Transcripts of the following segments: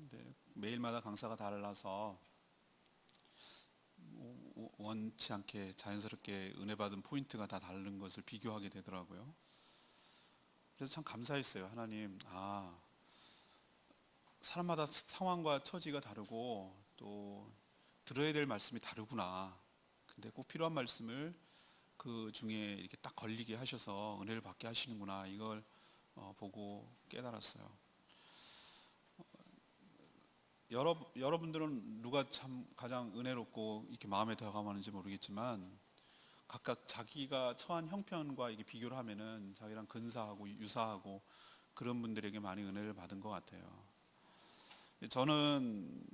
근데 매일마다 강사가 달라서 원치 않게 자연스럽게 은혜 받은 포인트가 다 다른 것을 비교하게 되더라고요. 그래서 참 감사했어요. 하나님, 사람마다 상황과 처지가 다르고 또 들어야 될 말씀이 다르구나. 근데 꼭 필요한 말씀을 그 중에 이렇게 딱 걸리게 하셔서 은혜를 받게 하시는구나. 이걸 보고 깨달았어요. 여러분들은 누가 참 가장 은혜롭고 이렇게 마음에 다가가는지 모르겠지만 각각 자기가 처한 형편과 이게 비교를 하면은 자기랑 근사하고 유사하고 그런 분들에게 많이 은혜를 받은 것 같아요. 저는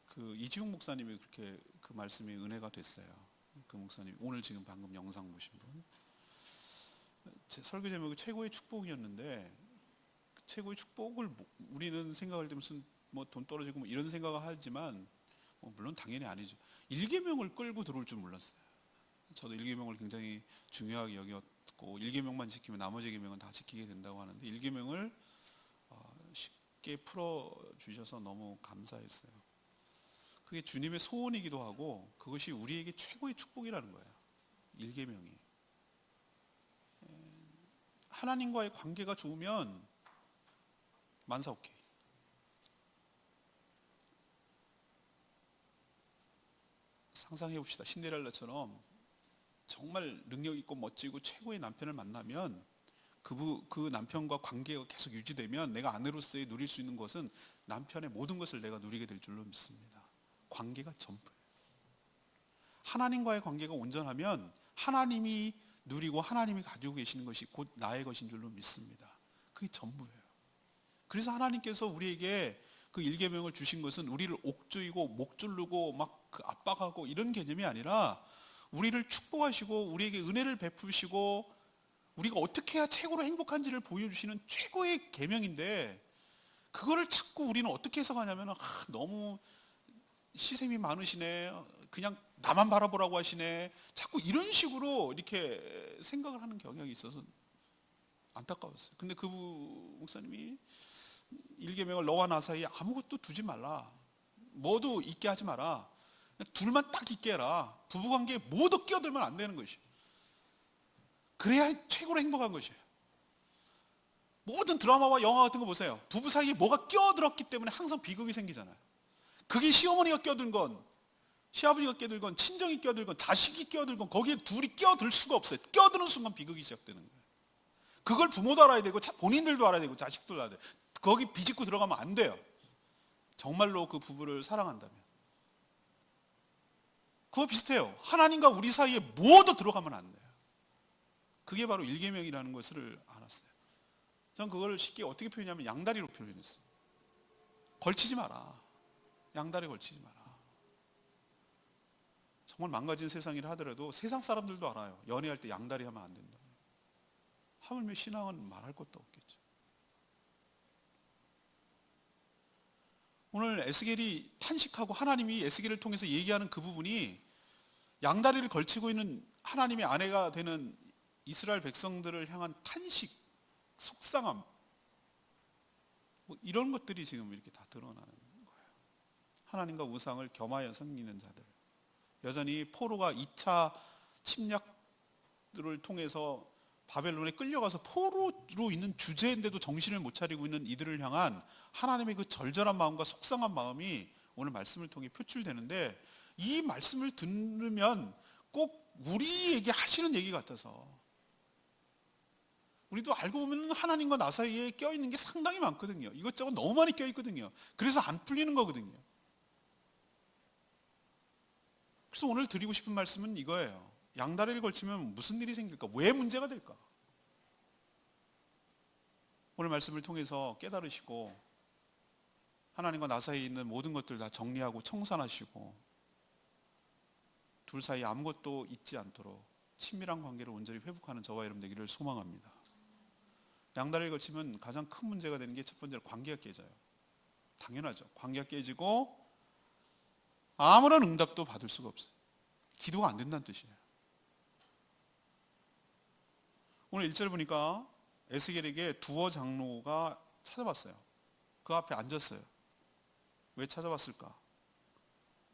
그 이지용 목사님이 그렇게 그 말씀이 은혜가 됐어요. 그 목사님 오늘 지금 방금 영상 보신 분. 제 설교 제목이 최고의 축복이었는데 최고의 축복을 우리는 생각할 때 무슨 뭐 돈 떨어지고 뭐 이런 생각을 하지만 물론 당연히 아니죠. 일계명을 끌고 들어올 줄 몰랐어요. 저도 일계명을 굉장히 중요하게 여겼고 일계명만 지키면 나머지 계명은 다 지키게 된다고 하는데 일계명을 쉽게 풀어주셔서 너무 감사했어요. 그게 주님의 소원이기도 하고 그것이 우리에게 최고의 축복이라는 거예요. 일계명이 하나님과의 관계가 좋으면 만사오케이. 상상해 봅시다. 신데렐라처럼 정말 능력 있고 멋지고 최고의 남편을 만나면 그 남편과 관계가 계속 유지되면 내가 아내로서의 누릴 수 있는 것은 남편의 모든 것을 내가 누리게 될 줄로 믿습니다. 관계가 전부예요. 하나님과의 관계가 온전하면 하나님이 누리고 하나님이 가지고 계시는 것이 곧 나의 것인 줄로 믿습니다. 그게 전부예요. 그래서 하나님께서 우리에게 그 일계명을 주신 것은 우리를 옥조이고 목줄르고 막 그 압박하고 이런 개념이 아니라 우리를 축복하시고 우리에게 은혜를 베푸시고 우리가 어떻게 해야 최고로 행복한지를 보여주시는 최고의 계명인데 그거를 자꾸 우리는 어떻게 해석하냐면 너무 시샘이 많으시네, 그냥 나만 바라보라고 하시네, 자꾸 이런 식으로 이렇게 생각을 하는 경향이 있어서 안타까웠어요. 근데 그 목사님이 일계명을 너와 나 사이에 아무것도 두지 말라, 뭐도 있게 하지 마라, 둘만 딱 있게 해라, 부부관계에 뭐도 끼어들면 안 되는 것이에요. 그래야 최고로 행복한 것이에요. 모든 드라마와 영화 같은 거 보세요. 부부 사이에 뭐가 끼어들었기 때문에 항상 비극이 생기잖아요. 그게 시어머니가 끼어든 건, 시아버지가 끼어들 건, 친정이 끼어들 건, 자식이 끼어들 건, 거기에 둘이 끼어들 수가 없어요. 끼어드는 순간 비극이 시작되는 거예요. 그걸 부모도 알아야 되고 본인들도 알아야 되고 자식도 알아야 돼요. 거기 비집고 들어가면 안 돼요. 정말로 그 부부를 사랑한다면. 그거 비슷해요. 하나님과 우리 사이에 뭐도 들어가면 안 돼요. 그게 바로 일계명이라는 것을 알았어요. 전 그걸 쉽게 어떻게 표현하냐면 양다리로 표현했어요. 걸치지 마라. 양다리 걸치지 마라. 정말 망가진 세상이라 하더라도 세상 사람들도 알아요. 연애할 때 양다리 하면 안 된다. 하물며 신앙은 말할 것도 없겠죠. 오늘 에스겔이 탄식하고 하나님이 에스겔을 통해서 얘기하는 그 부분이 양다리를 걸치고 있는 하나님의 아내가 되는 이스라엘 백성들을 향한 탄식, 속상함, 뭐 이런 것들이 지금 이렇게 다 드러나는 거예요. 하나님과 우상을 겸하여 섬기는 자들, 여전히 포로가 2차 침략들을 통해서 바벨론에 끌려가서 포로로 있는 주제인데도 정신을 못 차리고 있는 이들을 향한 하나님의 그 절절한 마음과 속상한 마음이 오늘 말씀을 통해 표출되는데, 이 말씀을 들으면 꼭 우리에게 하시는 얘기 같아서, 우리도 알고 보면 하나님과 나 사이에 껴있는 게 상당히 많거든요. 이것저것 너무 많이 껴있거든요. 그래서 안 풀리는 거거든요. 그래서 오늘 드리고 싶은 말씀은 이거예요. 양다리를 걸치면 무슨 일이 생길까? 왜 문제가 될까? 오늘 말씀을 통해서 깨달으시고 하나님과 나 사이에 있는 모든 것들 다 정리하고 청산하시고 둘 사이에 아무것도 있지 않도록 친밀한 관계를 온전히 회복하는 저와 여러분 되기를 소망합니다. 양다리를 걸치면 가장 큰 문제가 되는 게 첫 번째로 관계가 깨져요. 당연하죠. 관계가 깨지고 아무런 응답도 받을 수가 없어요. 기도가 안 된다는 뜻이에요. 오늘 1절 보니까 에스겔에게 두어 장로가 찾아봤어요. 그 앞에 앉았어요. 왜 찾아왔을까?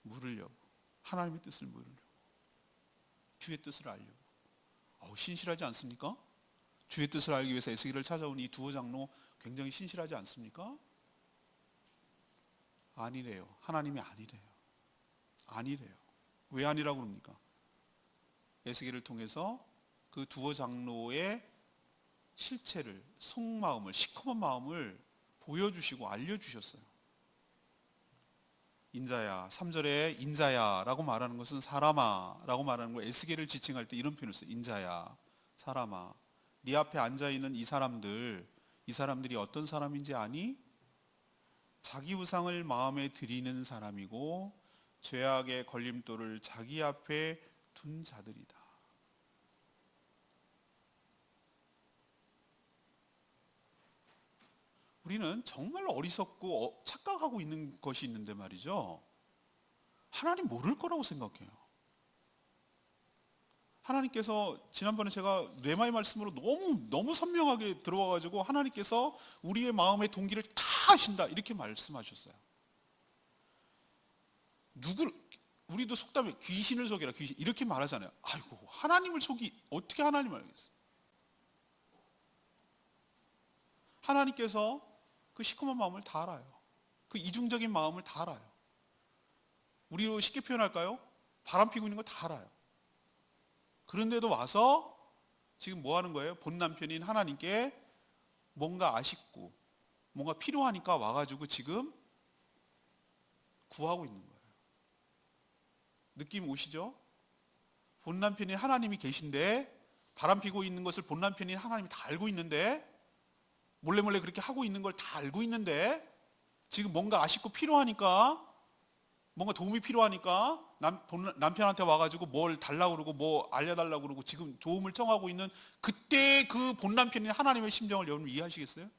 물으려고. 하나님의 뜻을 물으려고. 주의 뜻을 알려고. 신실하지 않습니까? 주의 뜻을 알기 위해서 에스겔을 찾아온 이 두어 장로 굉장히 신실하지 않습니까? 아니래요. 하나님이 아니래요. 아니래요. 왜 아니라고 그럽니까? 에스겔을 통해서 그 두어 장로의 실체를, 속마음을, 시커먼 마음을 보여주시고 알려주셨어요. 인자야, 3절에 인자야 라고 말하는 것은 사람아 라고 말하는 거, 에스겔을 지칭할 때 이런 표현을 써요. 인자야, 사람아, 네 앞에 앉아있는 이 사람들이 어떤 사람인지 아니? 자기 우상을 마음에 들이는 사람이고 죄악의 걸림돌을 자기 앞에 둔 자들이다. 우리는 정말 어리석고 착각하고 있는 것이 있는데 말이죠. 하나님 모를 거라고 생각해요. 하나님께서 지난번에 제가 뇌마의 말씀으로 너무 선명하게 들어와가지고 하나님께서 우리의 마음의 동기를 다 아신다 이렇게 말씀하셨어요. 우리도 속담에 귀신을 속이라, 귀신 이렇게 말하잖아요. 아이고, 하나님을 속이 어떻게 하나님을 알겠어요? 하나님께서 그 시커먼 마음을 다 알아요. 그 이중적인 마음을 다 알아요. 우리로 쉽게 표현할까요? 바람 피고 있는 거 다 알아요. 그런데도 와서 지금 뭐 하는 거예요? 본 남편인 하나님께 뭔가 아쉽고 뭔가 필요하니까 와가지고 지금 구하고 있는 거예요. 느낌 오시죠? 본 남편인 하나님이 계신데, 바람 피고 있는 것을 본 남편인 하나님이 다 알고 있는데, 몰래 그렇게 하고 있는 걸 다 알고 있는데, 지금 뭔가 아쉽고 필요하니까, 뭔가 도움이 필요하니까 남편한테 와가지고 뭘 달라고 그러고 뭐 알려달라고 그러고 지금 도움을 청하고 있는 그때 그 본 남편인 하나님의 심정을 여러분 이해하시겠어요?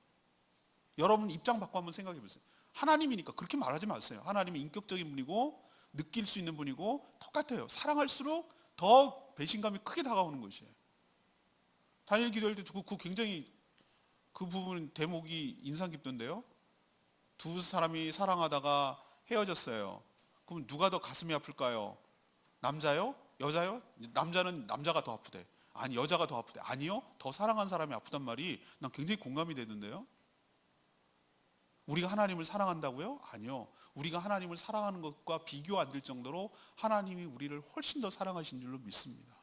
여러분 입장 바꿔 한번 생각해 보세요. 하나님이니까 그렇게 말하지 마세요. 하나님이 인격적인 분이고 느낄 수 있는 분이고 똑같아요. 사랑할수록 더 배신감이 크게 다가오는 것이에요. 다니엘 기도할 때 그 굉장히 그 부분 대목이 인상 깊던데요. 두 사람이 사랑하다가 헤어졌어요. 그럼 누가 더 가슴이 아플까요? 남자요? 여자요? 남자는 남자가 더 아프대. 아니, 여자가 더 아프대. 아니요, 더 사랑한 사람이 아프단 말이 난 굉장히 공감이 되는데요. 우리가 하나님을 사랑한다고요? 아니요, 우리가 하나님을 사랑하는 것과 비교 안 될 정도로 하나님이 우리를 훨씬 더 사랑하신 줄로 믿습니다.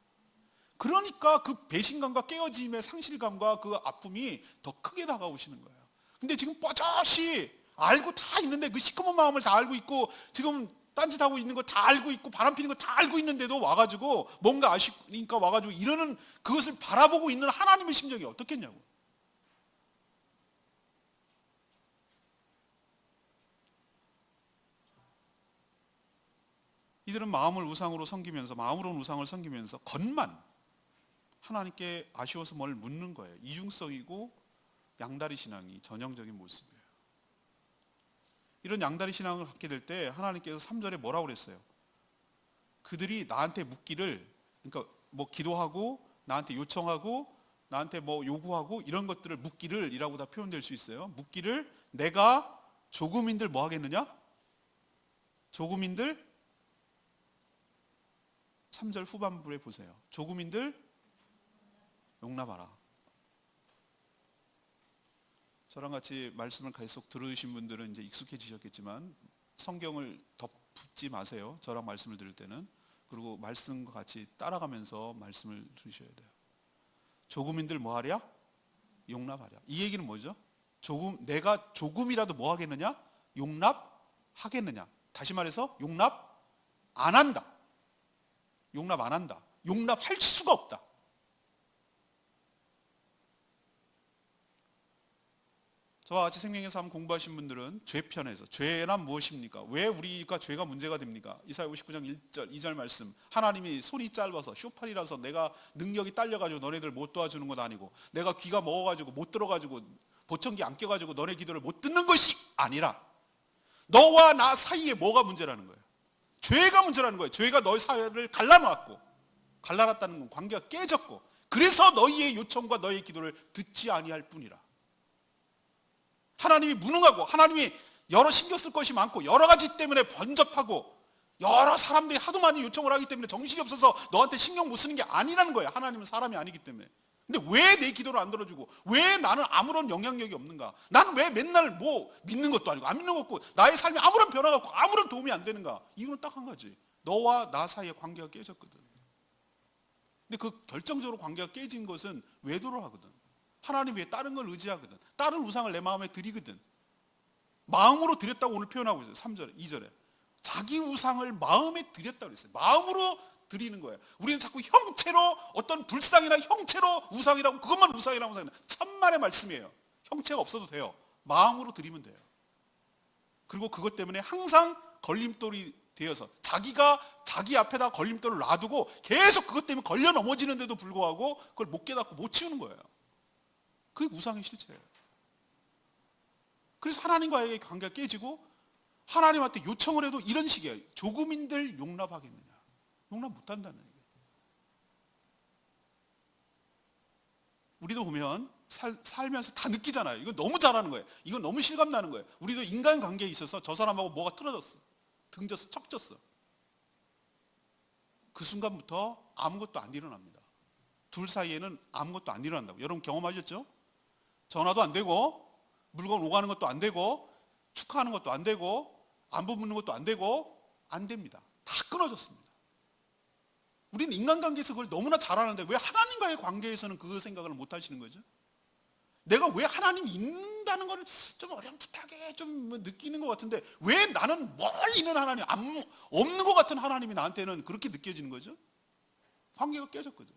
그러니까 그 배신감과 깨어짐의 상실감과 그 아픔이 더 크게 다가오시는 거예요. 근데 지금 뻐젓이 알고 다 있는데, 그 시커먼 마음을 다 알고 있고 지금 딴짓하고 있는 거 다 알고 있고 바람 피는 거 다 알고 있는데도 와가지고 뭔가 아쉬우니까 와가지고 이러는, 그것을 바라보고 있는 하나님의 심정이 어떻겠냐고. 이들은 마음으로는 우상을 섬기면서 겉만 하나님께 아쉬워서 뭘 묻는 거예요. 이중성이고 양다리 신앙이 전형적인 모습이에요. 이런 양다리 신앙을 갖게 될 때 하나님께서 3절에 뭐라고 그랬어요? 그들이 나한테 묻기를, 그러니까 뭐 기도하고 나한테 요청하고 나한테 뭐 요구하고 이런 것들을 묻기를 이라고 다 표현될 수 있어요. 묻기를 내가 조금인들 뭐 하겠느냐? 조금인들 3절 후반부에 보세요. 조금인들 용납하라. 저랑 같이 말씀을 계속 들으신 분들은 이제 익숙해지셨겠지만 성경을 덮지 마세요. 저랑 말씀을 들을 때는. 그리고 말씀과 같이 따라가면서 말씀을 들으셔야 돼요. 조금인들 뭐 하랴? 용납하랴. 이 얘기는 뭐죠? 내가 조금이라도 뭐 하겠느냐? 용납하겠느냐? 다시 말해서 용납 안 한다. 용납 안 한다. 용납할 수가 없다. 저와 같이 생명의 삶 공부하신 분들은 죄편에서, 죄란 무엇입니까? 왜 우리가 죄가 문제가 됩니까? 이사야 59장 1절 2절 말씀, 하나님이 손이 짧아서 쇼팔이라서 내가 능력이 딸려가지고 너네들 못 도와주는 건 아니고, 내가 귀가 먹어가지고 못 들어가지고 보청기 안 껴가지고 너네 기도를 못 듣는 것이 아니라 너와 나 사이에 뭐가 문제라는 거예요? 죄가 문제라는 거예요. 죄가 너희 사회를 갈라놨다는 건 관계가 깨졌고, 그래서 너희의 요청과 너희의 기도를 듣지 아니할 뿐이라. 하나님이 무능하고 하나님이 여러 신경 쓸 것이 많고 여러 가지 때문에 번잡하고 여러 사람들이 하도 많이 요청을 하기 때문에 정신이 없어서 너한테 신경 못 쓰는 게 아니라는 거예요. 하나님은 사람이 아니기 때문에. 근데 왜 내 기도를 안 들어주고 왜 나는 아무런 영향력이 없는가? 나는 왜 맨날 뭐 믿는 것도 아니고 안 믿는 것도 없고 나의 삶이 아무런 변화가 없고 아무런 도움이 안 되는가? 이유는 딱 한 가지. 너와 나 사이의 관계가 깨졌거든. 근데 그 결정적으로 관계가 깨진 것은 외도를 하거든. 하나님 외에 다른 걸 의지하거든. 다른 우상을 내 마음에 드리거든. 마음으로 드렸다고 오늘 표현하고 있어요. 3절에, 2절에. 자기 우상을 마음에 드렸다고 그랬어요. 마음으로 드리는 거예요. 우리는 자꾸 형체로 어떤 불상이나 형체로 우상이라고 그것만 우상이라고 생각해요. 천만의 말씀이에요. 형체가 없어도 돼요. 마음으로 드리면 돼요. 그리고 그것 때문에 항상 걸림돌이 되어서 자기가 자기 앞에다 걸림돌을 놔두고 계속 그것 때문에 걸려 넘어지는데도 불구하고 그걸 못 깨닫고 못 치우는 거예요. 그게 우상의 실체예요. 그래서 하나님과의 관계가 깨지고 하나님한테 요청을 해도 이런 식이에요. 조금인들 용납하겠느냐. 용납 못한다는 얘기예요. 우리도 보면 살면서 다 느끼잖아요. 이거 너무 잘하는 거예요. 이거 너무 실감나는 거예요. 우리도 인간관계에 있어서 저 사람하고 뭐가 틀어졌어. 등졌어. 척졌어. 그 순간부터 아무것도 안 일어납니다. 둘 사이에는 아무것도 안 일어난다고. 여러분 경험하셨죠? 전화도 안 되고 물건 오가는 것도 안 되고 축하하는 것도 안 되고 안부 묻는 것도 안 되고 안 됩니다. 다 끊어졌습니다. 우리는 인간관계에서 그걸 너무나 잘하는데 왜 하나님과의 관계에서는 그 생각을 못 하시는 거죠? 내가 왜 하나님이 있다는 걸 좀 어렴풋하게 좀 느끼는 것 같은데 왜 나는 멀리 있는 하나님, 없는 것 같은 하나님이 나한테는 그렇게 느껴지는 거죠? 관계가 깨졌거든.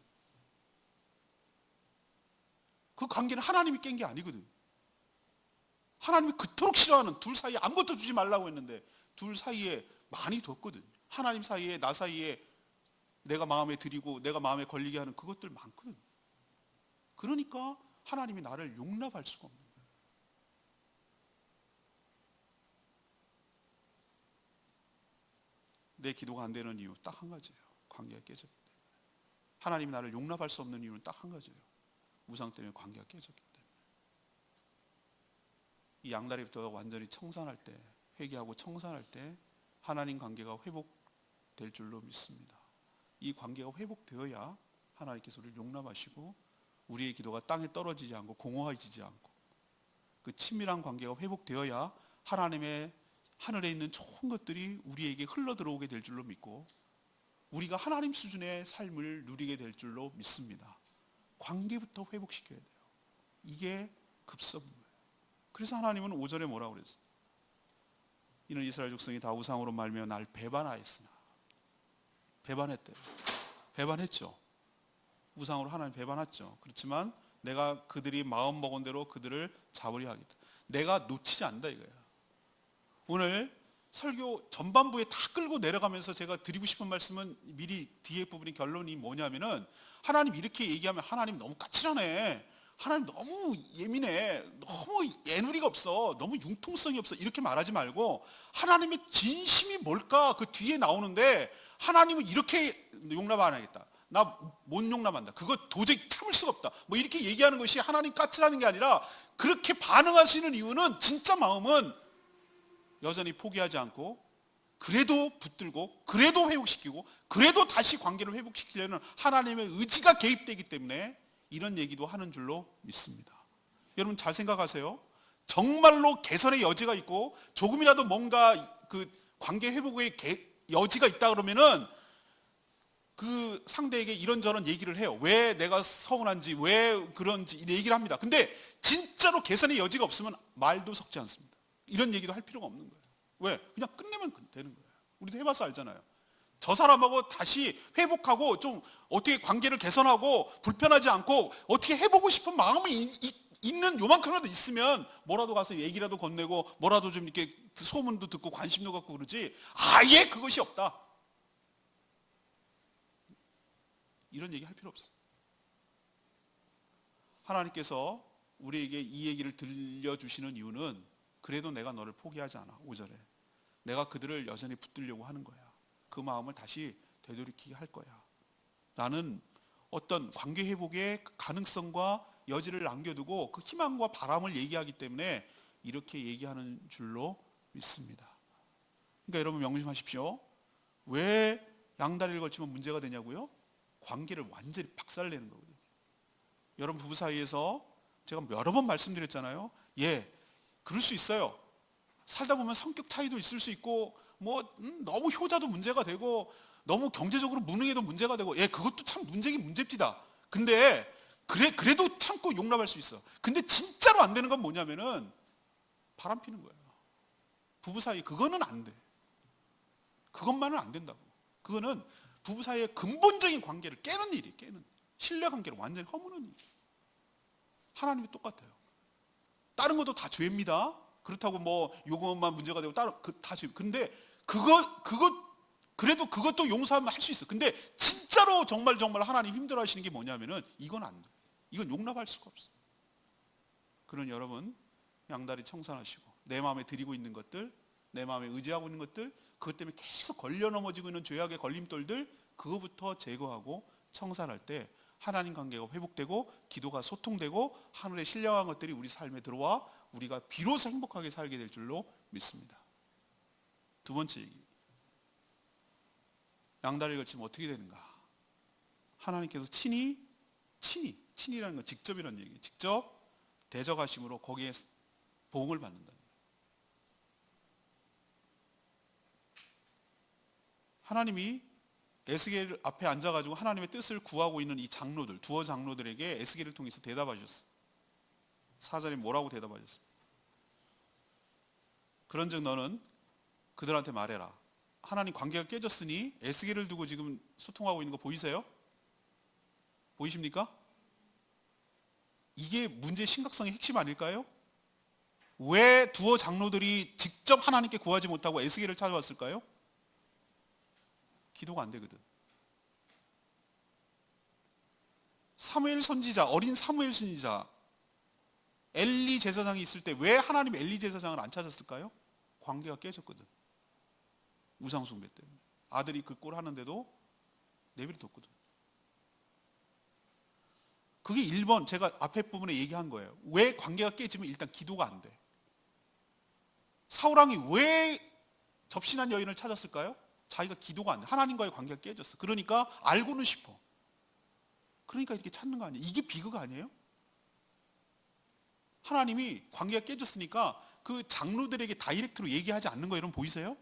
그 관계는 하나님이 깬 게 아니거든. 하나님이 그토록 싫어하는 둘 사이에 아무것도 주지 말라고 했는데 둘 사이에 많이 뒀거든. 하나님 사이에 나 사이에 내가 마음에 드리고 내가 마음에 걸리게 하는 그것들 많거든. 그러니까 하나님이 나를 용납할 수가 없는 거예요. 내 기도가 안 되는 이유 딱 한 가지예요. 관계가 깨졌기 때문에. 하나님이 나를 용납할 수 없는 이유는 딱 한 가지예요. 우상 때문에 관계가 깨졌기 때문에. 이 양다리부터 완전히 청산할 때, 회개하고 청산할 때 하나님 관계가 회복될 줄로 믿습니다. 이 관계가 회복되어야 하나님께서 우리를 용납하시고 우리의 기도가 땅에 떨어지지 않고 공허해지지 않고 그 친밀한 관계가 회복되어야 하나님의 하늘에 있는 좋은 것들이 우리에게 흘러 들어오게 될 줄로 믿고 우리가 하나님 수준의 삶을 누리게 될 줄로 믿습니다. 관계부터 회복시켜야 돼요. 이게 급선무예요. 그래서 하나님은 5절에 뭐라고 그랬어요? 이는 이스라엘 족속이 다 우상으로 말미암아 날 배반하였으나. 배반했대요. 배반했죠. 우상으로 하나님 배반했죠. 그렇지만 내가 그들이 마음 먹은 대로 그들을 잡으려 하겠다. 내가 놓치지 않는다 이거예요. 오늘 설교 전반부에 다 끌고 내려가면서 제가 드리고 싶은 말씀은 미리 뒤에 부분의 결론이 뭐냐면은 하나님 이렇게 얘기하면 하나님 너무 까칠하네. 하나님 너무 예민해. 너무 애누리가 없어. 너무 융통성이 없어. 이렇게 말하지 말고 하나님의 진심이 뭘까? 그 뒤에 나오는데 하나님은 이렇게 용납 안 하겠다. 나 못 용납한다. 그거 도저히 참을 수가 없다. 뭐 이렇게 얘기하는 것이 하나님 까칠하는 게 아니라 그렇게 반응하시는 이유는 진짜 마음은 여전히 포기하지 않고 그래도 붙들고 그래도 회복시키고 그래도 다시 관계를 회복시키려는 하나님의 의지가 개입되기 때문에 이런 얘기도 하는 줄로 믿습니다. 여러분 잘 생각하세요. 정말로 개선의 여지가 있고 조금이라도 뭔가 그 관계 회복의 여지가 있다 그러면은 그 상대에게 이런저런 얘기를 해요. 왜 내가 서운한지 왜 그런지 얘기를 합니다. 근데 진짜로 개선의 여지가 없으면 말도 섞지 않습니다. 이런 얘기도 할 필요가 없는 거예요. 왜? 그냥 끝내면 되는 거예요. 우리도 해봐서 알잖아요. 저 사람하고 다시 회복하고 좀 어떻게 관계를 개선하고 불편하지 않고 어떻게 해보고 싶은 마음이 있는 요만큼이라도 있으면 뭐라도 가서 얘기라도 건네고 뭐라도 좀 이렇게 소문도 듣고 관심도 갖고 그러지 아예 그것이 없다. 이런 얘기 할 필요 없어요. 하나님께서 우리에게 이 얘기를 들려주시는 이유는 그래도 내가 너를 포기하지 않아. 5절에 내가 그들을 여전히 붙들려고 하는 거야. 그 마음을 다시 되돌이키게 할 거야 라는 어떤 관계 회복의 가능성과 여지를 남겨두고 그 희망과 바람을 얘기하기 때문에 이렇게 얘기하는 줄로 믿습니다. 그러니까 여러분 명심하십시오. 왜 양다리를 걸치면 문제가 되냐고요? 관계를 완전히 박살내는 거거든요. 여러분 부부 사이에서 제가 여러 번 말씀드렸잖아요. 예, 그럴 수 있어요. 살다 보면 성격 차이도 있을 수 있고 너무 효자도 문제가 되고 너무 경제적으로 무능해도 문제가 되고, 예, 그것도 참 문제긴 문제입니다. 근데 그래도 참고 용납할 수 있어. 근데 진짜로 안 되는 건 뭐냐면은 바람 피는 거예요. 부부 사이 그거는 안 돼. 그것만은 안 된다고. 그거는 부부 사이의 근본적인 관계를 깨는 일이, 신뢰 관계를 완전히 허무는 일. 하나님이 똑같아요. 다른 것도 다 죄입니다. 그렇다고 요것만 문제가 되고 다 죄. 근데 그래도 그것도 용서하면 할 수 있어. 근데 진짜로 정말 하나님 힘들어하시는 게 뭐냐면은 이건 안 돼. 이건 용납할 수가 없어. 그런 여러분 양다리 청산하시고 내 마음에 드리고 있는 것들, 내 마음에 의지하고 있는 것들, 그것 때문에 계속 걸려 넘어지고 있는 죄악의 걸림돌들, 그거부터 제거하고 청산할 때 하나님 관계가 회복되고 기도가 소통되고 하늘의 신령한 것들이 우리 삶에 들어와 우리가 비로소 행복하게 살게 될 줄로 믿습니다. 두 번째 얘기, 양다리를 걸치면 어떻게 되는가? 하나님께서 친이라는 건 직접이라는 얘기예요. 직접 대적하심으로 거기에 보응을 받는다. 하나님이 에스겔 앞에 앉아가지고 하나님의 뜻을 구하고 있는 이 장로들, 두어 장로들에게 에스겔을 통해서 대답하셨어요. 4절에 뭐라고 대답하셨습니까? 그런즉 너는 그들한테 말해라. 하나님 관계가 깨졌으니 에스겔을 두고 지금 소통하고 있는 거 보이세요? 보이십니까? 이게 문제의 심각성의 핵심 아닐까요? 왜 두어 장로들이 직접 하나님께 구하지 못하고 에스겔을 찾아왔을까요? 기도가 안 되거든. 사무엘 선지자, 어린 사무엘 선지자, 엘리 제사장이 있을 때 왜 하나님 엘리 제사장을 안 찾았을까요? 관계가 깨졌거든. 우상 숭배 때문에. 아들이 그 꼴 하는데도 내버려뒀거든. 그게 1번 제가 앞에 부분에 얘기한 거예요. 왜 관계가 깨지면 일단 기도가 안 돼. 사울왕이 왜 접신한 여인을 찾았을까요? 자기가 기도가 안 돼. 하나님과의 관계가 깨졌어. 그러니까 알고는 싶어. 그러니까 이렇게 찾는 거 아니에요? 이게 비극 아니에요? 하나님이 관계가 깨졌으니까 그 장로들에게 다이렉트로 얘기하지 않는 거 여러분 보이세요?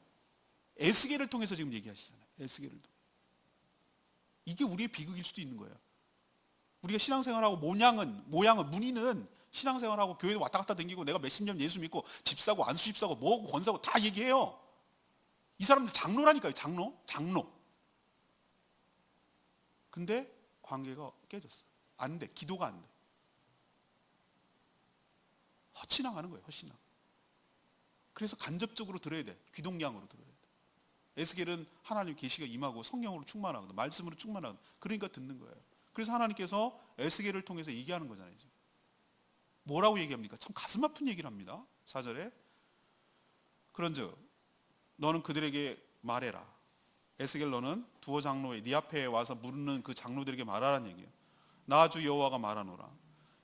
에스겔을 통해서 지금 얘기하시잖아요. 에스겔을 통해. 이게 우리의 비극일 수도 있는 거예요. 우리가 신앙생활하고 문의는 신앙생활하고 교회에 왔다 갔다 다니고 내가 몇십 년 예수 믿고 집 사고 안수집 사고 뭐고 권사고 다 얘기해요. 이 사람들 장로라니까요. 장로. 근데 관계가 깨졌어. 안 돼. 기도가 안 돼. 허치나가는 거예요. 허치나. 그래서 간접적으로 들어야 돼. 귀동냥으로 들어야 돼. 에스겔은 하나님 계시가 임하고 성령으로 충만하거든. 말씀으로 충만하거든. 그러니까 듣는 거예요. 그래서 하나님께서 에스겔을 통해서 얘기하는 거잖아요. 지금. 뭐라고 얘기합니까? 참 가슴 아픈 얘기를 합니다. 4절에 그런즉 너는 그들에게 말해라. 에스겔 너는 두어 장로의 네 앞에 와서 물는 그 장로들에게 말하라는 얘기예요. 나 주 여호와가 말하노라.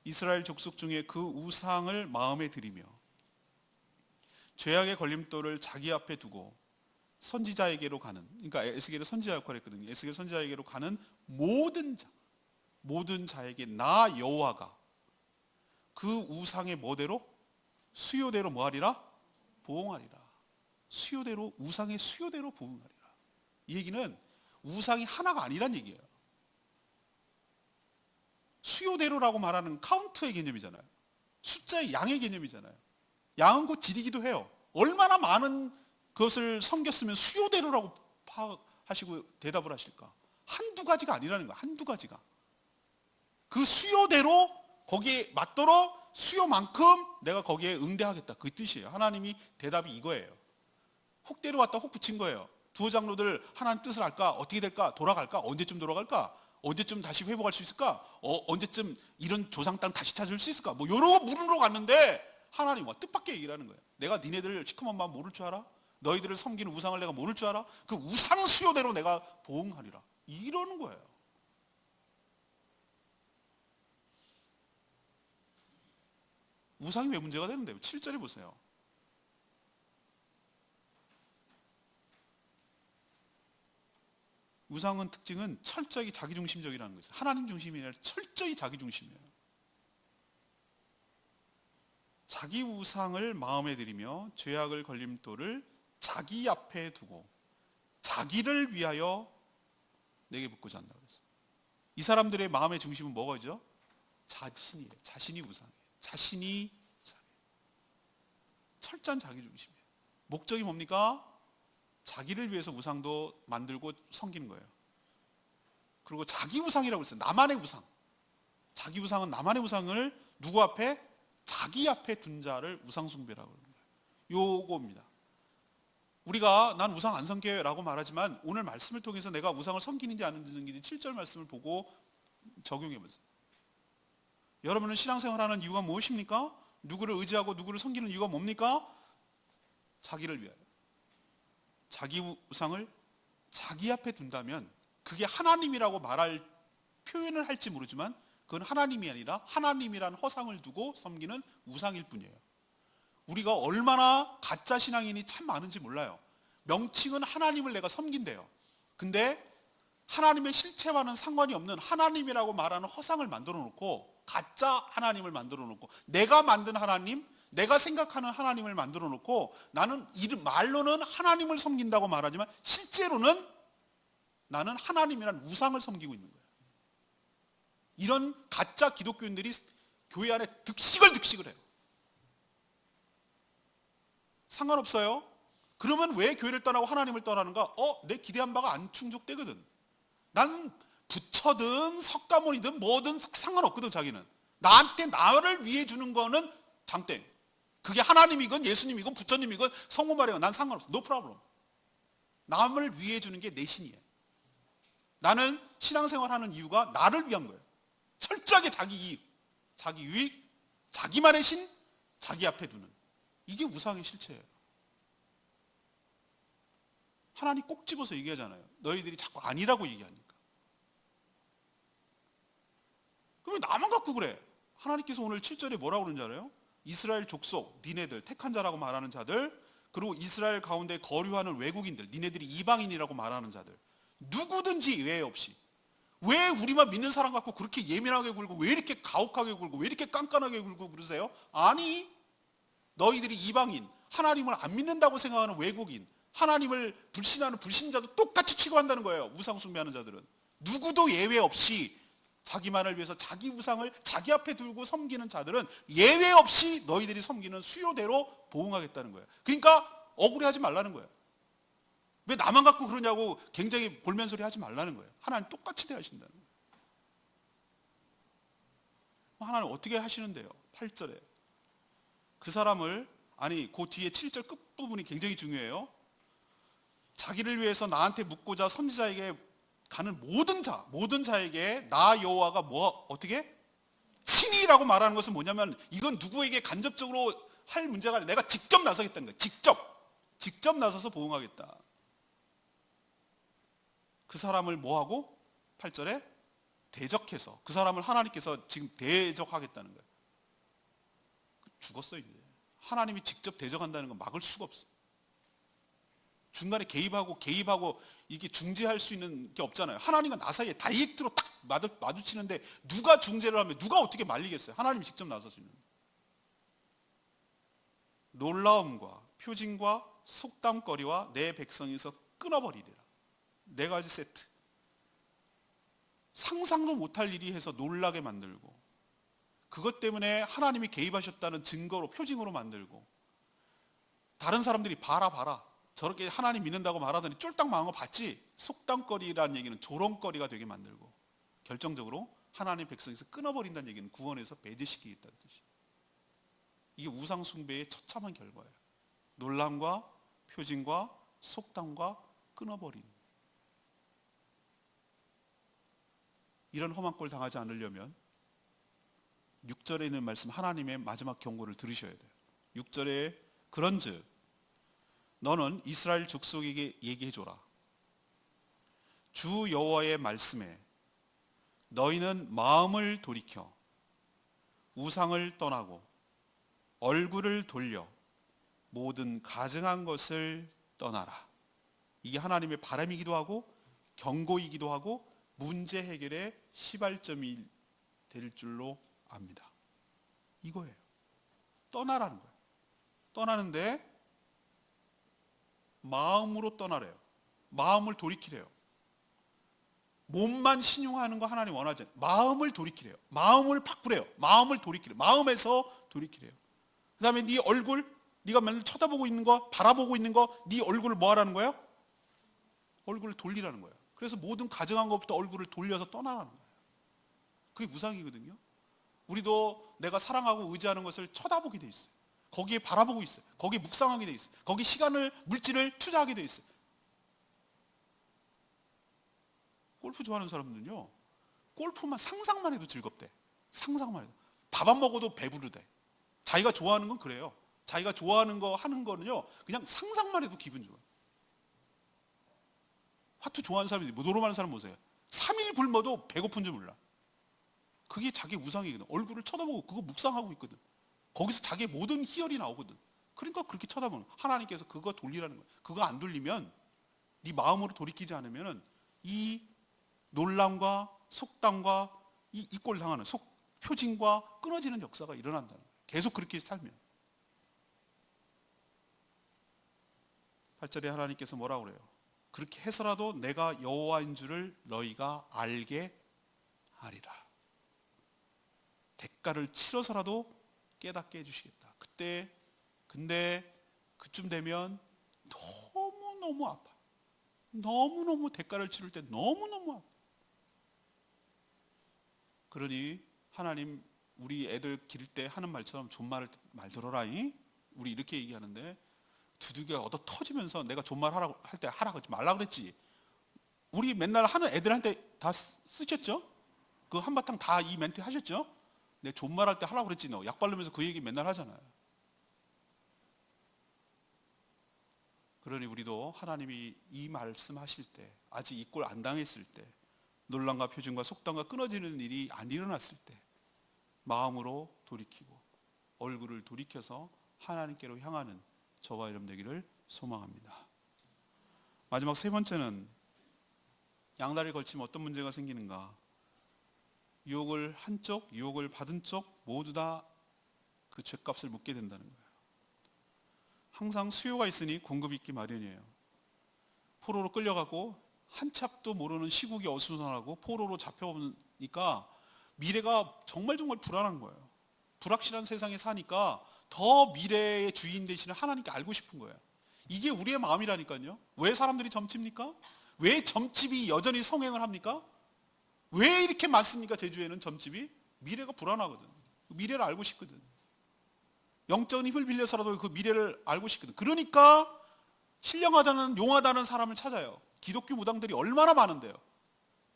이스라엘 족속 중에 그 우상을 마음에 들이며 죄악의 걸림돌을 자기 앞에 두고 선지자에게로 가는, 그러니까 에스겔은 선지자 역할을 했거든요. 에스겔 선지자에게로 가는 모든 자에게 나 여호와가 그 우상의 뭐대로? 수요대로 뭐하리라? 보응하리라. 수요대로, 우상의 수요대로 보응하리라. 이 얘기는 우상이 하나가 아니란 얘기예요. 수요대로라고 말하는 카운트의 개념이잖아요. 숫자의 양의 개념이잖아요. 양은 곧 질이기도 해요. 얼마나 많은 그것을 섬겼으면 수요대로라고 파악하시고 대답을 하실까? 한두 가지가 아니라는 거야. 한두 가지가. 그 수요대로 거기에 맞도록 수요만큼 내가 거기에 응대하겠다. 그 뜻이에요. 하나님이 대답이 이거예요. 혹 데려왔다 혹 붙인 거예요. 두어 장로들 하나님 뜻을 알까? 어떻게 될까? 돌아갈까? 언제쯤 돌아갈까? 언제쯤 다시 회복할 수 있을까? 언제쯤 이런 조상 땅 다시 찾을 수 있을까? 뭐 이러고 물으러 갔는데 하나님 와 뜻밖의 얘기를 하는 거예요. 내가 니네들 시커먼 마음 모를 줄 알아? 너희들을 섬기는 우상을 내가 모를 줄 알아? 그 우상 수요대로 내가 보응하리라. 이러는 거예요. 우상이 왜 문제가 되는데요? 7절에 보세요. 우상은 특징은 철저히 자기중심적이라는 거예요. 하나님 중심이 아니라 철저히 자기중심이에요. 자기 우상을 마음에 들이며 죄악을 걸림돌을 자기 앞에 두고 자기를 위하여 내게 묻고자 한다고 그랬어요. 이 사람들의 마음의 중심은 뭐가죠? 자신이에요. 자신이 우상이에요. 자신이 우상이에요. 철저한 자기중심이에요. 목적이 뭡니까? 자기를 위해서 우상도 만들고 섬기는 거예요. 그리고 자기 우상이라고 했어요. 나만의 우상. 자기 우상은 나만의 우상을 누구 앞에? 자기 앞에 둔 자를 우상 숭배라고 하는 거예요. 요겁니다. 우리가 난 우상 안 섬겨요 라고 말하지만 오늘 말씀을 통해서 내가 우상을 섬기는지 안 섬기는지 7절 말씀을 보고 적용해 보세요. 여러분은 신앙생활하는 이유가 무엇입니까? 누구를 의지하고 누구를 섬기는 이유가 뭡니까? 자기를 위하여. 자기 우상을 자기 앞에 둔다면 그게 하나님이라고 표현을 할지 모르지만 그건 하나님이 아니라 하나님이란 허상을 두고 섬기는 우상일 뿐이에요. 우리가 얼마나 가짜 신앙인이 참 많은지 몰라요. 명칭은 하나님을 내가 섬긴대요. 근데 하나님의 실체와는 상관이 없는 하나님이라고 말하는 허상을 만들어 놓고 가짜 하나님을 만들어 놓고 내가 만든 하나님, 내가 생각하는 하나님을 만들어 놓고 나는 말로는 하나님을 섬긴다고 말하지만 실제로는 나는 하나님이란 우상을 섬기고 있는 거예요. 이런 가짜 기독교인들이 교회 안에 득식을 해요. 상관없어요. 그러면 왜 교회를 떠나고 하나님을 떠나는가? 내 기대한 바가 안 충족되거든. 난 부처든 석가모니든 뭐든 상관없거든. 자기는 나한테 나를 위해 주는 거는 장땡. 그게 하나님이건 예수님이건 부처님이건 성모마리아건 난 상관없어. No problem. 남을 위해 주는 게 내 신이에요. 나는 신앙생활하는 이유가 나를 위한 거예요. 철저하게 자기 이익, 자기 유익, 자기만의 신, 자기 앞에 두는 이게 우상의 실체예요. 하나님 꼭 집어서 얘기하잖아요. 너희들이 자꾸 아니라고 얘기하니까. 그럼 나만 갖고 그래? 하나님께서 오늘 7절에 뭐라고 그러는지 알아요? 이스라엘 족속, 니네들, 택한 자라고 말하는 자들, 그리고 이스라엘 가운데 거류하는 외국인들, 니네들이 이방인이라고 말하는 자들, 누구든지 예외 없이. 왜 우리만 믿는 사람 갖고 그렇게 예민하게 굴고 왜 이렇게 가혹하게 굴고 왜 이렇게 깐깐하게 굴고 그러세요? 아니, 너희들이 이방인, 하나님을 안 믿는다고 생각하는 외국인, 하나님을 불신하는 불신자도 똑같이 취급한다는 거예요. 우상 숭배하는 자들은 누구도 예외 없이 자기만을 위해서 자기 우상을 자기 앞에 두고 섬기는 자들은 예외 없이 너희들이 섬기는 수요대로 보응하겠다는 거예요. 그러니까 억울해하지 말라는 거예요. 왜 나만 갖고 그러냐고 굉장히 볼면소리 하지 말라는 거예요. 하나님 똑같이 대하신다는 거예요. 하나님 어떻게 하시는데요? 8절에 그 사람을, 아니 그 뒤에 7절 끝부분이 굉장히 중요해요. 자기를 위해서 나한테 묻고자 선지자에게 가는 모든 자에게 나 여호와가 어떻게? 친히라고 말하는 것은 뭐냐면 이건 누구에게 간접적으로 할 문제가 아니라 내가 직접 나서겠다는 거예요. 직접 나서서 보응하겠다. 그 사람을 뭐하고? 8절에 대적해서 그 사람을 하나님께서 지금 대적하겠다는 거예요. 죽었어요. 이제 하나님이 직접 대적한다는 건 막을 수가 없어. 중간에 개입하고 이게 중재할 수 있는 게 없잖아요. 하나님과 나 사이에 다이렉트로 딱 마주치는데 누가 중재를 하면 누가 어떻게 말리겠어요? 하나님이 직접 나서서 있는. 놀라움과 표징과 속담거리와 내 백성에서 끊어버리리라. 4가지 세트. 상상도 못할 일이 해서 놀라게 만들고, 그것 때문에 하나님이 개입하셨다는 증거로 표징으로 만들고, 다른 사람들이 봐라 저렇게 하나님 믿는다고 말하더니 쫄딱 망한 거 봤지? 속담거리라는 얘기는 조롱거리가 되게 만들고, 결정적으로 하나님 백성에서 끊어버린다는 얘기는 구원에서 배제시키겠다는 뜻이에요. 이게 우상 숭배의 처참한 결과예요. 놀람과 표징과 속담과 끊어버림. 이런 험한 꼴 당하지 않으려면 6절에 있는 말씀, 하나님의 마지막 경고를 들으셔야 돼요. 6절에 그런즉 너는 이스라엘 족속에게 얘기해줘라. 주 여호와의 말씀에 너희는 마음을 돌이켜 우상을 떠나고 얼굴을 돌려 모든 가증한 것을 떠나라. 이게 하나님의 바람이기도 하고 경고이기도 하고 문제 해결의 시발점이 될 줄로 압니다. 이거예요. 떠나라는 거예요. 떠나는데 마음으로 떠나래요. 마음을 돌이키래요. 몸만 신용하는 거 하나님 원하지 않아요. 마음을 돌이키래요. 마음을 바꾸래요. 마음을 돌이키래요. 마음에서 돌이키래요. 그 다음에 네 얼굴, 네가 맨날 쳐다보고 있는 거, 바라보고 있는 거, 네 얼굴을 뭐 하라는 거예요? 얼굴을 돌리라는 거예요. 그래서 모든 가정한 것부터 얼굴을 돌려서 떠나라는 거예요. 그게 무상이거든요. 우리도 내가 사랑하고 의지하는 것을 쳐다보게 돼 있어요. 거기에 바라보고 있어요. 거기에 묵상하게 돼 있어요. 거기에 시간을, 물질을 투자하게 돼 있어요. 골프 좋아하는 사람들은요, 골프만 상상만 해도 즐겁대. 상상만 해도. 밥 안 먹어도 배부르대. 자기가 좋아하는 건 그래요. 자기가 좋아하는 거 하는 거는요, 그냥 상상만 해도 기분 좋아요. 화투 좋아하는 사람이, 노름하는 사람 보세요. 3일 굶어도 배고픈 줄 몰라. 그게 자기 우상이거든. 얼굴을 쳐다보고 그거 묵상하고 있거든. 거기서 자기의 모든 희열이 나오거든. 그러니까 그렇게 쳐다보는 거예요. 하나님께서 그거 돌리라는 거예요. 그거 안 돌리면, 네 마음으로 돌이키지 않으면 이 놀람과 속담과 이 이꼴 당하는 표징과 끊어지는 역사가 일어난다는 거예요. 계속 그렇게 살면. 8절에 하나님께서 뭐라고 그래요? 그렇게 해서라도 내가 여호와인 줄을 너희가 알게 하리라. 대가를 치러서라도 깨닫게 해주시겠다. 근데 그쯤 되면 너무너무 아파. 너무너무 대가를 치를 때 너무너무 아파. 그러니 하나님, 우리 애들 기를 때 하는 말처럼 존말을 말 들어라잉. 우리 이렇게 얘기하는데 두들겨 얻어 터지면서 내가 존말 하라고 할 때 하라 그러지 말라 그랬지. 우리 맨날 하는 애들한테 다 쓰셨죠? 그 한바탕 다 이 멘트 하셨죠? 내 존말할 때 하라고 그랬지. 너 약 바르면서 그 얘기 맨날 하잖아요. 그러니 우리도 하나님이 이 말씀 하실 때, 아직 이 꼴 안 당했을 때, 논란과 표준과 속담과 끊어지는 일이 안 일어났을 때 마음으로 돌이키고 얼굴을 돌이켜서 하나님께로 향하는 저와 여러분 되기를 소망합니다. 마지막 세 번째는 양다리를 걸치면 어떤 문제가 생기는가? 유혹을 한 쪽, 유혹을 받은 쪽 모두 다 그 죗값을 묻게 된다는 거예요. 항상 수요가 있으니 공급이 있기 마련이에요. 포로로 끌려가고 한치 앞도 모르는 시국이 어수선하고 포로로 잡혀오니까 미래가 정말 불안한 거예요. 불확실한 세상에 사니까 더 미래의 주인 되시는 하나님께 알고 싶은 거예요. 이게 우리의 마음이라니까요. 왜 사람들이 점칩니까? 왜 점집이 여전히 성행을 합니까? 왜 이렇게 많습니까? 제주에는 점집이? 미래가 불안하거든. 미래를 알고 싶거든. 영적인 힘을 빌려서라도 그 미래를 알고 싶거든. 그러니까 신령하다는, 용하다는 사람을 찾아요. 기독교 무당들이 얼마나 많은데요.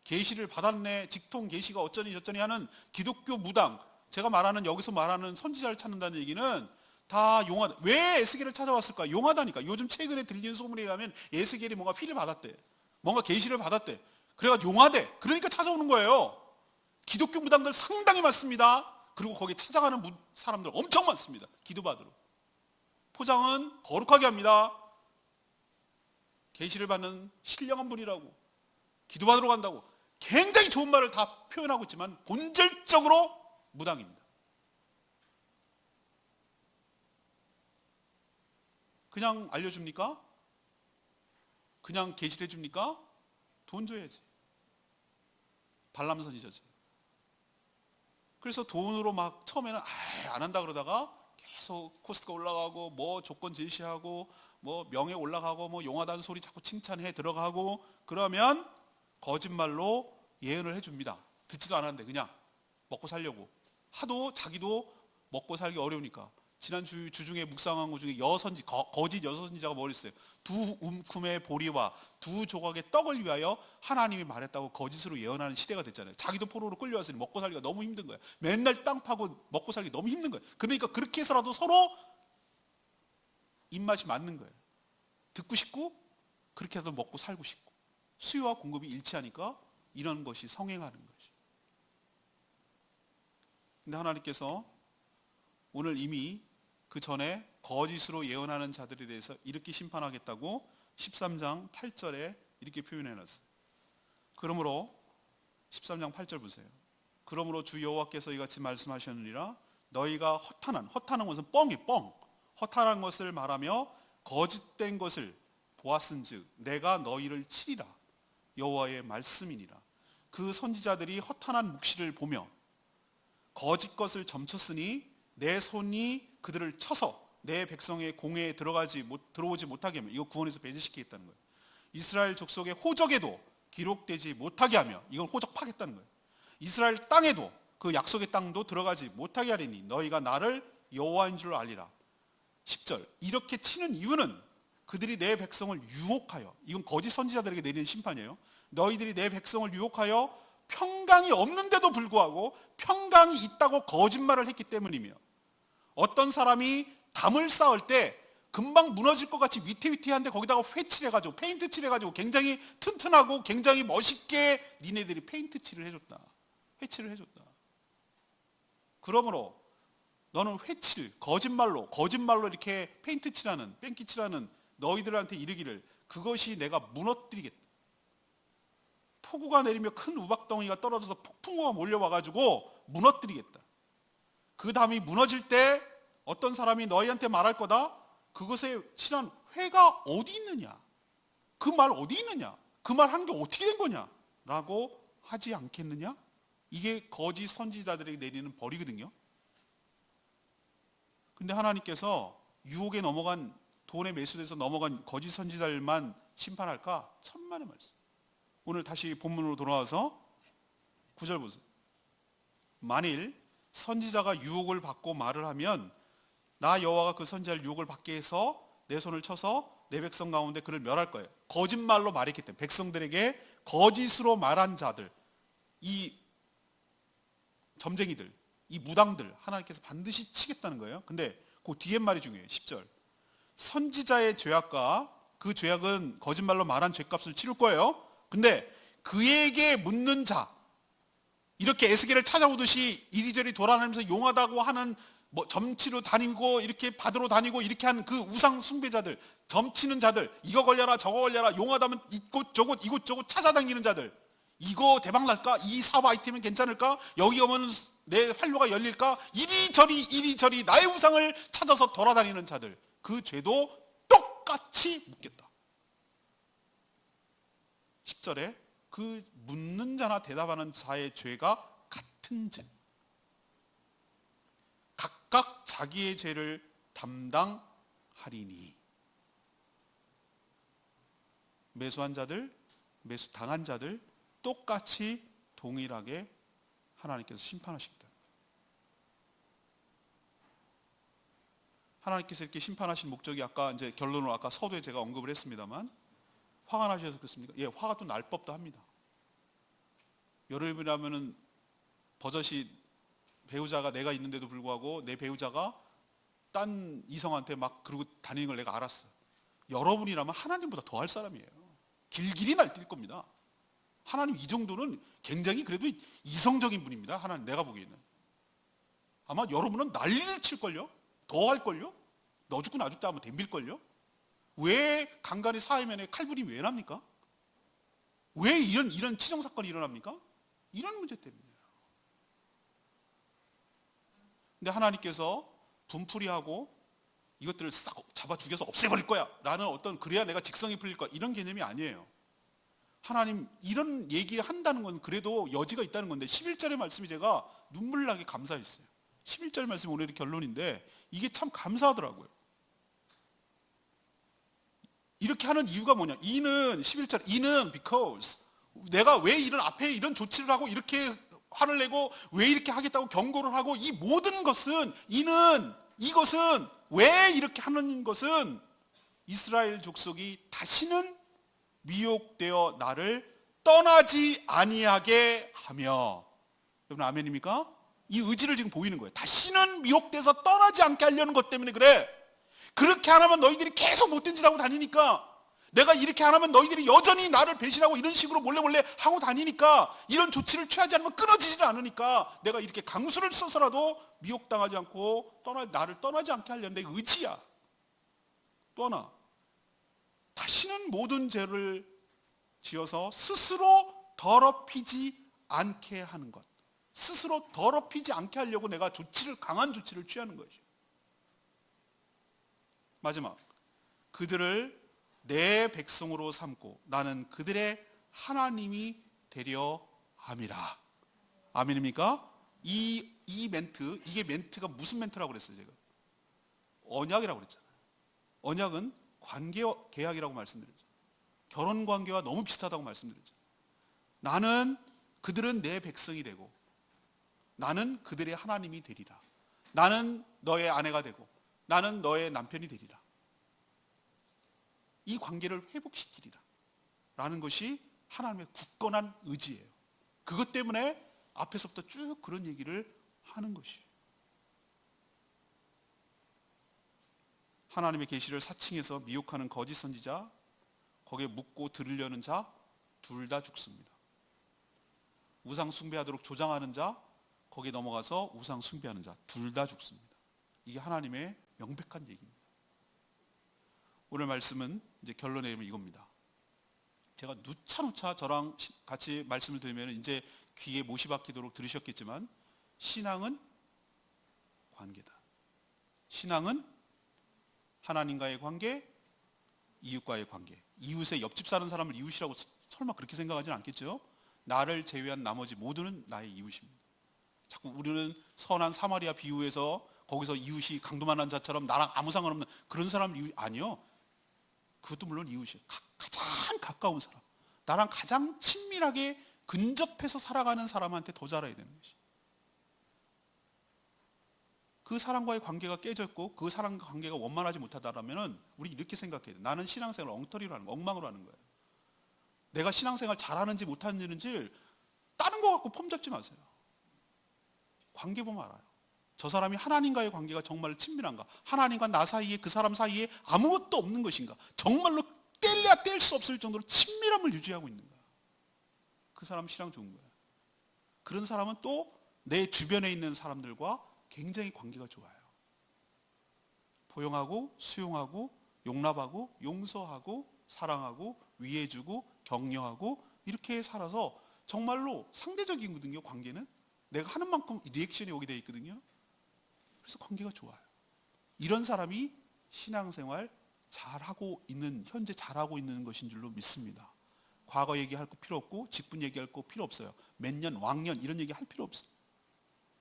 계시를 받았네, 직통 계시가 어쩌니 저쩌니 하는 기독교 무당, 제가 말하는, 여기서 말하는 선지자를 찾는다는 얘기는 다 용하다. 왜 에스겔을 찾아왔을까? 용하다니까. 요즘 최근에 들리는 소문에 의하면 에스겔이 뭔가 피를 받았대. 뭔가 계시를 받았대. 그래가지고 용하대. 그러니까 찾아오는 거예요. 기독교 무당들 상당히 많습니다. 그리고 거기에 찾아가는 사람들 엄청 많습니다. 기도받으러. 포장은 거룩하게 합니다. 계시를 받는 신령한 분이라고, 기도받으러 간다고 굉장히 좋은 말을 다 표현하고 있지만 본질적으로 무당입니다. 그냥 알려줍니까? 그냥 계시를 해줍니까? 돈 줘야지. 발람선이죠. 그래서 돈으로 막 처음에는 안 한다 그러다가 계속 코스트가 올라가고 뭐 조건 제시하고 뭐 명예 올라가고 뭐 용하다는 소리 자꾸 칭찬해 들어가고, 그러면 거짓말로 예언을 해줍니다. 듣지도 않았는데 그냥 먹고 살려고. 하도 자기도 먹고 살기 어려우니까. 지난 주중에 묵상한 것 중에 거짓 여선지자가 뭐 했어요? 두 움큼의 보리와 두 조각의 떡을 위하여 하나님이 말했다고 거짓으로 예언하는 시대가 됐잖아요. 자기도 포로로 끌려왔으니 먹고 살기가 너무 힘든 거예요. 맨날 땅 파고 먹고 살기 너무 힘든 거예요. 그러니까 그렇게 해서라도 서로 입맛이 맞는 거예요. 듣고 싶고 그렇게 해서 먹고 살고 싶고, 수요와 공급이 일치하니까 이런 것이 성행하는 것이. 근데 하나님께서 오늘 이미 그 전에 거짓으로 예언하는 자들에 대해서 이렇게 심판하겠다고 13장 8절에 이렇게 표현해 놨어요. 그러므로 13장 8절 보세요. 그러므로 주 여호와께서 이같이 말씀하셨느니라. 너희가 허탄한 것은 뻥 허탄한 것을 말하며 거짓된 것을 보았은즉 내가 너희를 치리라. 여호와의 말씀이니라. 그 선지자들이 허탄한 묵시를 보며 거짓 것을 점쳤으니 내 손이 그들을 쳐서 내 백성의 공회에 들어오지 못하게 하며, 이거 구원에서 배제시키겠다는 거예요. 이스라엘 족속의 호적에도 기록되지 못하게 하며, 이건 호적 파겠다는 거예요. 이스라엘 땅에도, 그 약속의 땅도 들어가지 못하게 하리니 너희가 나를 여호와인 줄 알리라. 10절, 이렇게 치는 이유는 그들이 내 백성을 유혹하여, 이건 거짓 선지자들에게 내리는 심판이에요. 너희들이 내 백성을 유혹하여 평강이 없는데도 불구하고 평강이 있다고 거짓말을 했기 때문이며, 어떤 사람이 담을 쌓을 때 금방 무너질 것 같이 위태위태한데 거기다가 회칠해가지고 페인트 칠해가지고 굉장히 튼튼하고 굉장히 멋있게 니네들이 페인트 칠을 해줬다, 회칠을 해줬다. 그러므로 너는 거짓말로 이렇게 페인트 칠하는, 뺑기 칠하는 너희들한테 이르기를 그것이 내가 무너뜨리겠다. 폭우가 내리며 큰 우박덩이가 떨어져서 폭풍우가 몰려와가지고 무너뜨리겠다. 그 담이 무너질 때 어떤 사람이 너희한테 말할 거다. 그것에 칠한 회가 어디 있느냐? 그 말 어디 있느냐? 그 말 한 게 어떻게 된 거냐? 라고 하지 않겠느냐? 이게 거짓 선지자들에게 내리는 벌이거든요. 근데 하나님께서 유혹에 넘어간, 돈에 매수돼서 넘어간 거짓 선지자들만 심판할까? 천만의 말씀. 오늘 다시 본문으로 돌아와서 9절 보세요. 만일 선지자가 유혹을 받고 말을 하면 나 여호와가 그 선지자를 유혹을 받게 해서 내 손을 쳐서 내 백성 가운데 그를 멸할 거예요. 거짓말로 말했기 때문에 백성들에게 거짓으로 말한 자들, 이 점쟁이들, 이 무당들 하나님께서 반드시 치겠다는 거예요. 근데 그 뒤에 말이 중요해요. 10절, 선지자의 죄악과 그 죄악은 거짓말로 말한 죄값을 치를 거예요. 근데 그에게 묻는 자, 이렇게 에스겔을 찾아오듯이 이리저리 돌아다니면서 용하다고 하는, 점치러 다니고 이렇게 받으러 다니고 이렇게 하는 그 우상 숭배자들, 점치는 자들, 이거 걸려라 저거 걸려라, 용하다면 이곳저곳 찾아다니는 자들, 이거 대박 날까? 이 사업 아이템은 괜찮을까? 여기 오면 내 활로가 열릴까? 이리저리 나의 우상을 찾아서 돌아다니는 자들, 그 죄도 똑같이 묻겠다. 10절에 그 묻는 자나 대답하는 자의 죄가 같은즉 각각 자기의 죄를 담당하리니. 매수한 자들, 매수당한 자들 똑같이 동일하게 하나님께서 심판하시겠다. 하나님께서 이렇게 심판하신 목적이 아까 이제 결론으로 아까 서두에 제가 언급을 했습니다만, 화가 나셔서 그렇습니까? 예, 화가 또 날 법도 합니다. 여러분이라면은 버젓이 배우자가 내가 있는데도 불구하고 내 배우자가 딴 이성한테 막 그러고 다니는 걸 내가 알았어. 여러분이라면 하나님보다 더 할 사람이에요. 길길이 날뛸 겁니다. 하나님 이 정도는 굉장히 그래도 이성적인 분입니다. 하나님 내가 보기에는. 아마 여러분은 난리를 칠걸요? 더 할걸요? 너 죽고 나 죽자 하면 덤빌걸요? 왜 간간히 사회면에 칼부림이 왜 납니까? 왜 이런 치정 사건이 일어납니까? 이런 문제 때문이에요. 근데 하나님께서 분풀이하고 이것들을 싹 잡아 죽여서 없애버릴 거야 라는 어떤, 그래야 내가 직성이 풀릴 거야, 이런 개념이 아니에요. 하나님 이런 얘기한다는 건 그래도 여지가 있다는 건데, 11절의 말씀이 제가 눈물 나게 감사했어요. 11절 말씀이 오늘의 결론인데 이게 참 감사하더라고요. 이렇게 하는 이유가 뭐냐? 이는 11절, 이는 because, 내가 왜 이런 앞에 이런 조치를 하고 이렇게 화를 내고 왜 이렇게 하겠다고 경고를 하고, 이 모든 것은, 이것은 왜 이렇게 하는 것은 이스라엘 족속이 다시는 미혹되어 나를 떠나지 아니하게 하며. 여러분 아멘입니까? 이 의지를 지금 보이는 거예요. 다시는 미혹돼서 떠나지 않게 하려는 것 때문에 그래. 그렇게 안 하면 너희들이 계속 못된 짓 하고 다니니까, 내가 이렇게 안 하면 너희들이 여전히 나를 배신하고 이런 식으로 몰래 하고 다니니까, 이런 조치를 취하지 않으면 끊어지지를 않으니까 내가 이렇게 강수를 써서라도 미혹당하지 않고 나를 떠나지 않게 하려는 내 의지야. 다시는 모든 죄를 지어서 스스로 더럽히지 않게 하는 것. 스스로 더럽히지 않게 하려고 내가 강한 조치를 취하는 것이죠. 마지막, 그들을 내 백성으로 삼고 나는 그들의 하나님이 되려 함이라. 아멘입니까? 이 멘트, 이게 멘트가 무슨 멘트라고 그랬어요? 제가 언약이라고 그랬잖아요. 언약은 관계 계약이라고 말씀드렸죠. 결혼 관계와 너무 비슷하다고 말씀드렸죠. 나는 그들은 내 백성이 되고 나는 그들의 하나님이 되리라. 나는 너의 아내가 되고 나는 너의 남편이 되리라. 이 관계를 회복시키리라 라는 것이 하나님의 굳건한 의지예요. 그것 때문에 앞에서부터 쭉 그런 얘기를 하는 것이에요. 하나님의 계시를 사칭해서 미혹하는 거짓 선지자, 거기에 묻고 들으려는 자 둘 다 죽습니다. 우상 숭배하도록 조장하는 자, 거기에 넘어가서 우상 숭배하는 자 둘 다 죽습니다. 이게 하나님의 명백한 얘기입니다. 오늘 말씀은 이제 결론에 이르면 이겁니다. 제가 누차 저랑 같이 말씀을 드리면 이제 귀에 못이 박히도록 들으셨겠지만, 신앙은 관계다. 신앙은 하나님과의 관계, 이웃과의 관계. 이웃의 옆집 사는 사람을 이웃이라고 설마 그렇게 생각하지는 않겠죠? 나를 제외한 나머지 모두는 나의 이웃입니다. 자꾸 우리는 선한 사마리아 비유에서 거기서 이웃이 강도만한 자처럼 나랑 아무 상관없는 그런 사람 이웃 아니요. 그것도 물론 이웃이에요. 가장 가까운 사람, 나랑 가장 친밀하게 근접해서 살아가는 사람한테 더 잘해야 되는 것이. 그 사람과의 관계가 깨졌고 그 사람과 관계가 원만하지 못하다라면 우리 이렇게 생각해야 돼. 나는 신앙생활을 엉터리로 하는 거야. 엉망으로 하는 거예요. 내가 신앙생활 잘하는지 못하는지 다른 거 갖고 폼 잡지 마세요. 관계 보면 알아요. 저 사람이 하나님과의 관계가 정말 친밀한가? 하나님과 나 사이에, 그 사람 사이에 아무것도 없는 것인가? 정말로 뗄래야 뗄 수 없을 정도로 친밀함을 유지하고 있는가? 그 사람 신앙 좋은 거예요. 그런 사람은 또 내 주변에 있는 사람들과 굉장히 관계가 좋아요. 포용하고 수용하고 용납하고 용서하고 사랑하고 위해주고 격려하고 이렇게 살아서 정말로 상대적이거든요. 관계는 내가 하는 만큼 리액션이 오게 돼 있거든요. 그래서 관계가 좋아요. 이런 사람이 신앙생활 잘하고 있는, 현재 잘하고 있는 것인 줄로 믿습니다. 과거 얘기할 거 필요 없고 직분 얘기할 거 필요 없어요. 몇 년, 왕년 이런 얘기 할 필요 없어요.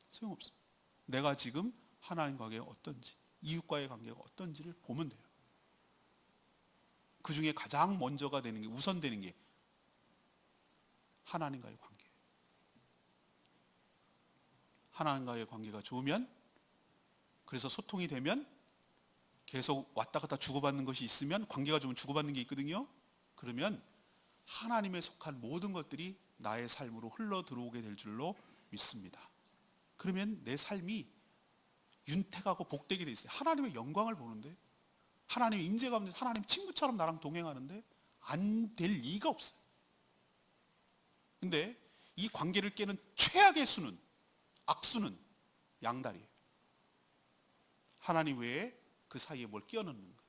소용없어요. 내가 지금 하나님 관계가 어떤지, 이웃과의 관계가 어떤지를 보면 돼요. 그 중에 가장 먼저가 되는 게, 우선되는 게 하나님과의 관계. 하나님과의 관계가 좋으면, 그래서 소통이 되면, 계속 왔다 갔다 주고받는 것이 있으면, 관계가 좋으면 주고받는 게 있거든요. 그러면 하나님에 속한 모든 것들이 나의 삶으로 흘러 들어오게 될 줄로 믿습니다. 그러면 내 삶이 윤택하고 복되게 돼 있어요. 하나님의 영광을 보는데, 하나님의 임재 가운데 하나님 친구처럼 나랑 동행하는데 안 될 리가 없어요. 근데 이 관계를 깨는 최악의 수는, 악수는 양다리예요. 하나님 외에 그 사이에 뭘 끼워넣는 것,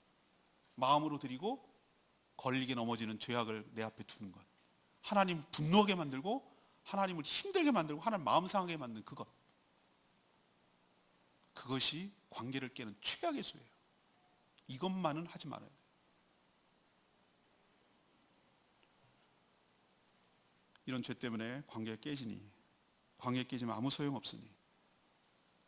마음으로 드리고 걸리게 넘어지는 죄악을 내 앞에 두는 것, 하나님을 분노하게 만들고 하나님을 힘들게 만들고 하나님 마음 상하게 만드는 그것, 그것이 관계를 깨는 최악의 수예요. 이것만은 하지 말아야 돼요. 이런 죄 때문에 관계가 깨지니, 관계 깨지면 아무 소용없으니,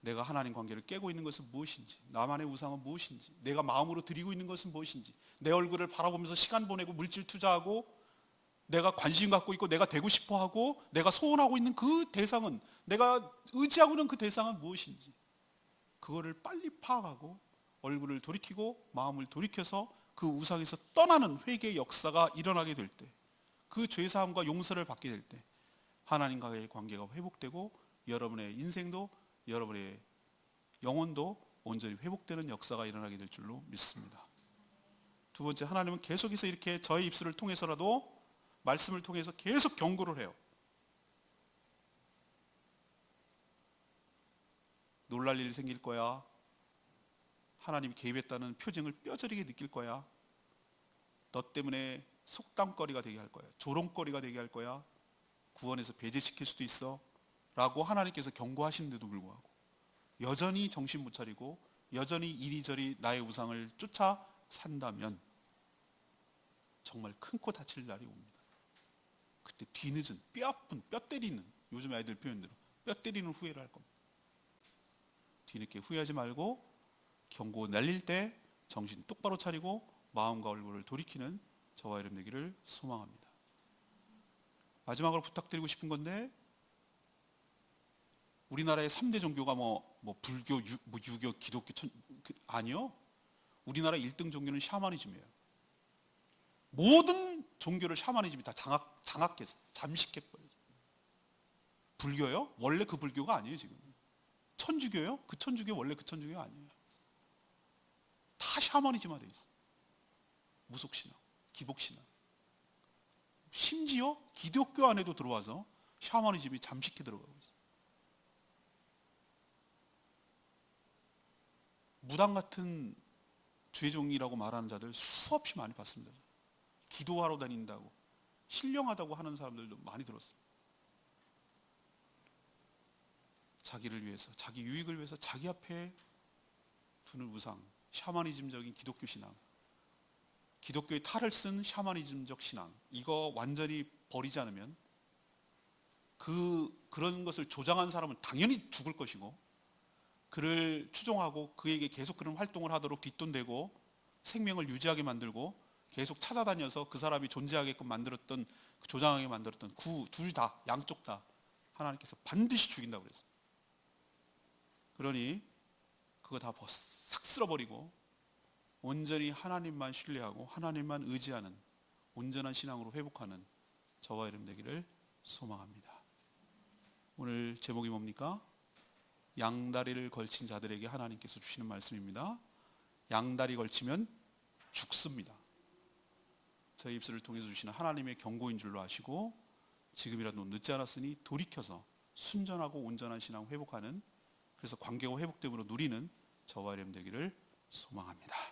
내가 하나님 관계를 깨고 있는 것은 무엇인지, 나만의 우상은 무엇인지, 내가 마음으로 드리고 있는 것은 무엇인지, 내 얼굴을 바라보면서 시간 보내고 물질 투자하고 내가 관심 갖고 있고 내가 되고 싶어하고 내가 소원하고 있는 그 대상은, 내가 의지하고 있는 그 대상은 무엇인지, 그거를 빨리 파악하고 얼굴을 돌이키고 마음을 돌이켜서 그 우상에서 떠나는 회개의 역사가 일어나게 될 때, 그 죄사함과 용서를 받게 될 때 하나님과의 관계가 회복되고 여러분의 인생도 여러분의 영혼도 온전히 회복되는 역사가 일어나게 될 줄로 믿습니다. 두 번째, 하나님은 계속해서 이렇게 저의 입술을 통해서라도, 말씀을 통해서 계속 경고를 해요. 놀랄 일이 생길 거야. 하나님이 개입했다는 표징을 뼈저리게 느낄 거야. 너 때문에 속담거리가 되게 할 거야. 조롱거리가 되게 할 거야. 구원에서 배제시킬 수도 있어 라고 하나님께서 경고하시는데도 불구하고 여전히 정신 못 차리고 여전히 이리저리 나의 우상을 쫓아 산다면 정말 큰 코 다칠 날이 옵니다. 그때 뒤늦은 뼈 아픈 뼈 때리는, 요즘 아이들 표현대로 뼈 때리는 후회를 할 겁니다. 뒤늦게 후회하지 말고 경고 날릴 때 정신 똑바로 차리고 마음과 얼굴을 돌이키는 저와 여러분 되기를 소망합니다. 마지막으로 부탁드리고 싶은 건데, 우리나라의 3대 종교가 불교, 유교, 기독교, 아니요. 우리나라 1등 종교는 샤머니즘이에요. 모든 종교를 샤머니즘이 다 장악해서 잠식해버려요. 불교요? 원래 그 불교가 아니에요 지금. 천주교요? 그 천주교 원래 그 천주교가 아니에요. 다 샤머니즘화되어 있어요. 무속신앙, 기복신앙. 심지어 기독교 안에도 들어와서 샤머니즘이 잠식해 들어가고 있어요. 무당 같은 죄종이라고 말하는 자들 수없이 많이 봤습니다. 기도하러 다닌다고, 신령하다고 하는 사람들도 많이 들었어요. 자기를 위해서, 자기 유익을 위해서 자기 앞에 두는 우상, 샤머니즘적인 기독교 신앙, 기독교의 탈을 쓴 샤머니즘적 신앙, 이거 완전히 버리지 않으면 그런 것을 조장한 사람은 당연히 죽을 것이고, 그를 추종하고 그에게 계속 그런 활동을 하도록 뒷돈대고 생명을 유지하게 만들고 계속 찾아다녀서 그 사람이 존재하게끔 만들었던, 조장하게 만들었던 둘 다, 양쪽 다 하나님께서 반드시 죽인다고 그랬어요. 그러니 그거 다 싹 쓸어버리고 온전히 하나님만 신뢰하고 하나님만 의지하는 온전한 신앙으로 회복하는 저와 여러분 되기를 소망합니다. 오늘 제목이 뭡니까? 양다리를 걸친 자들에게 하나님께서 주시는 말씀입니다. 양다리 걸치면 죽습니다. 저희 입술을 통해서 주시는 하나님의 경고인 줄로 아시고, 지금이라도 늦지 않았으니 돌이켜서 순전하고 온전한 신앙 회복하는, 그래서 관계가 회복됨으로 누리는 저와 여러분 되기를 소망합니다.